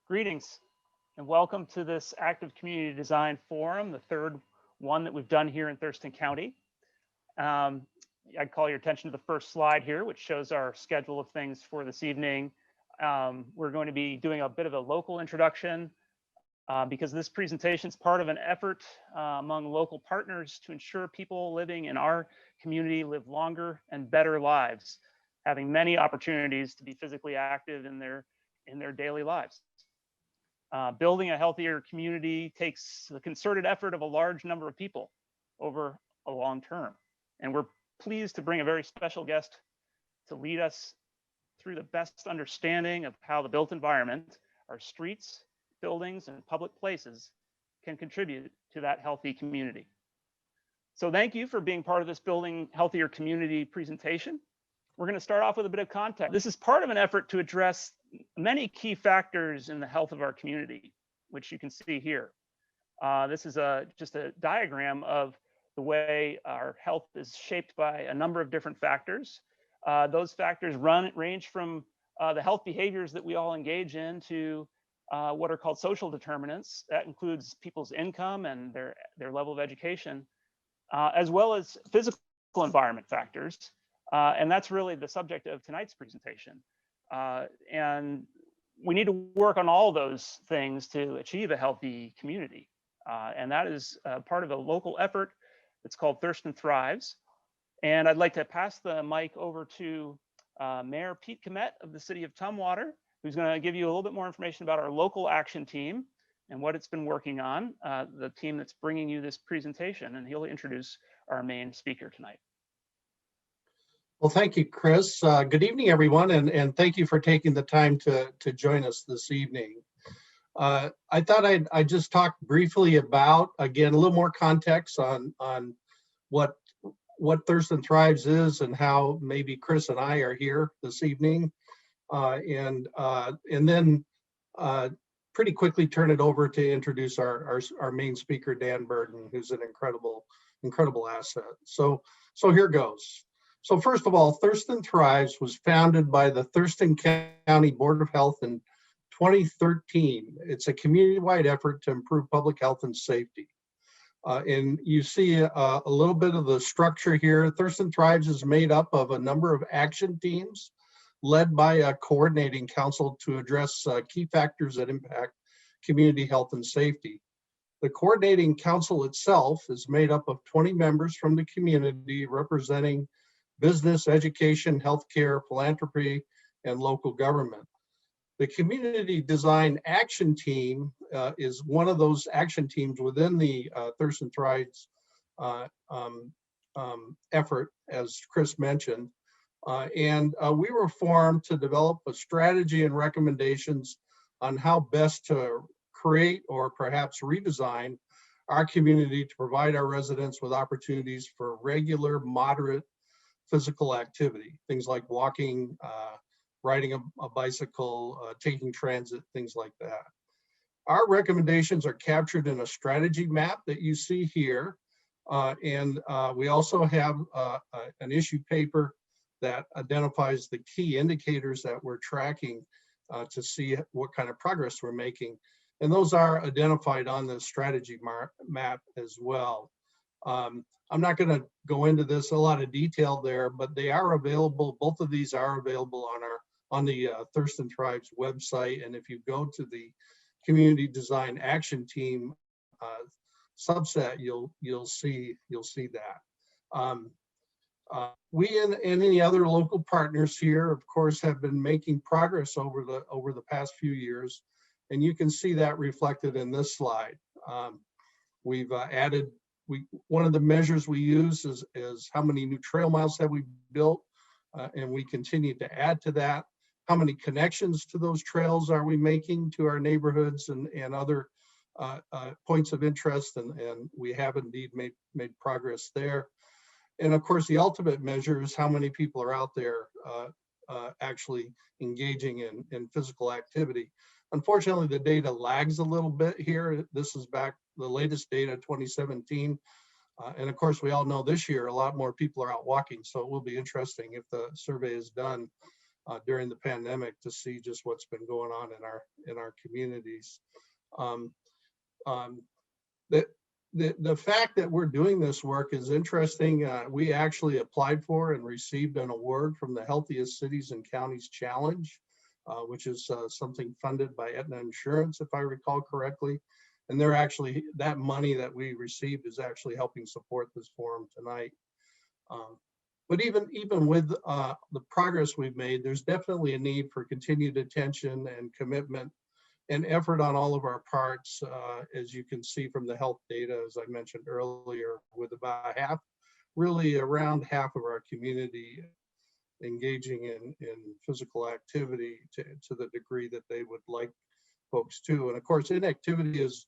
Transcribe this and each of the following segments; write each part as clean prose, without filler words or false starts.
Greetings and welcome to this Active Community Design Forum, the third one that we've done here in Thurston County. I'd call your attention to the first slide here, which shows our schedule of things for this evening. We're going to be doing a bit of a local introduction because this presentation is part of an effort among local partners to ensure people living in our community live longer and better lives, having many opportunities to be physically active in their daily lives. Building a healthier community takes the concerted effort of a large number of people over a long term. And we're pleased to bring a very special guest to lead us through the best understanding of how the built environment, our streets, buildings, and public places can contribute to that healthy community. So thank you for being part of this Building Healthier Community presentation. We're going to start off with a bit of context. This is part of an effort to address many key factors in the health of our community, which you can see here. This is just a diagram of the way our health is shaped by a number of different factors. Those factors range from the health behaviors that we all engage in to what are called social determinants. That includes people's income and their level of education, as well as physical environment factors. And that's really the subject of tonight's presentation. And we need to work on all those things to achieve a healthy community. And that is part of a local effort that's called Thurston Thrives. And I'd like to pass the mic over to Mayor Pete Komet of the city of Tumwater, who's going to give you a little bit more information about our local action team and what it's been working on, the team that's bringing you this presentation. And he'll introduce our main speaker tonight. Well, thank you, Chris. Good evening, everyone, and thank you for taking the time to join us this evening. I thought I'd just talk briefly about, again, a little more context on what Thurston Thrives is and how maybe Chris and I are here this evening, and then pretty quickly turn it over to introduce our main speaker, Dan Burton, who's an incredible asset. So here goes. So first of all, Thurston Thrives was founded by the Thurston County Board of Health in 2013. It's a community-wide effort to improve public health and safety. And you see a little bit of the structure here. Thurston Thrives is made up of a number of action teams led by a coordinating council to address key factors that impact community health and safety. The coordinating council itself is made up of 20 members from the community representing business, education, healthcare, philanthropy, and local government. The Community Design Action Team is one of those action teams within the Thurston Thrives effort, as Chris mentioned. And we were formed to develop a strategy and recommendations on how best to create or perhaps redesign our community to provide our residents with opportunities for regular, moderate physical activity, things like walking, riding a bicycle, taking transit, things like that. Our recommendations are captured in a strategy map that you see here. And we also have an issue paper that identifies the key indicators that we're tracking to see what kind of progress we're making. And those are identified on the strategy map as well. I'm not going to go into this a lot of detail there, but they are available. Both of these are available on the Thurston Thrives website. And if you go to the Community Design Action Team subset, you'll see that. We and any other local partners here, of course, have been making progress over the past few years, and you can see that reflected in this slide. We've added. One of the measures we use is how many new trail miles have we built, and we continue to add to that. How many connections to those trails are we making to our neighborhoods and other points of interest, and we have indeed made progress there. And of course, the ultimate measure is how many people are out there actually engaging in physical activity. Unfortunately, the data lags a little bit here. This is back the latest data, 2017. And of course, we all know this year, a lot more people are out walking. So it will be interesting if the survey is done during the pandemic to see just what's been going on in our communities. Um, um, the, the fact that we're doing this work is interesting. We actually applied for and received an award from the Healthiest Cities and Counties Challenge, which is something funded by Aetna Insurance, if I recall correctly. And they're actually, that money that we received is actually helping support this forum tonight. But even with the progress we've made, there's definitely a need for continued attention and commitment and effort on all of our parts, as you can see from the health data, as I mentioned earlier, with about really around half of our community engaging in physical activity to the degree that they would like folks to. And of course, inactivity is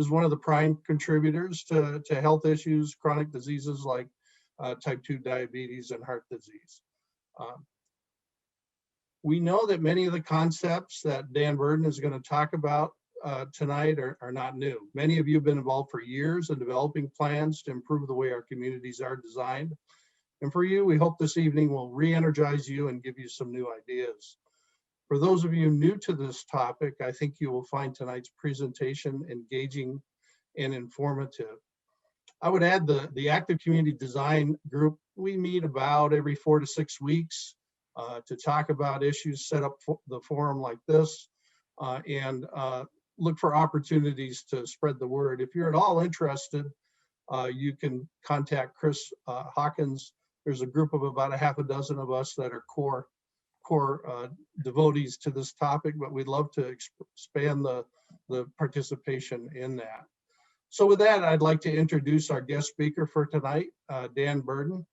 one of the prime contributors to health issues, chronic diseases like type 2 diabetes and heart disease. We know that many of the concepts that Dan Burden is going to talk about tonight are not new. Many of you have been involved for years in developing plans to improve the way our communities are designed. And for you, we hope this evening will re-energize you and give you some new ideas. For those of you new to this topic, I think you will find tonight's presentation engaging and informative. I would add the active community design group. We meet about every 4 to 6 weeks to talk about issues, set up the forum like this, and look for opportunities to spread the word. If you're at all interested, you can contact Chris Hawkins. There's a group of about a half a dozen of us that are core devotees to this topic, but we'd love to expand the participation in that. So with that, I'd like to introduce our guest speaker for tonight, Dan Burden.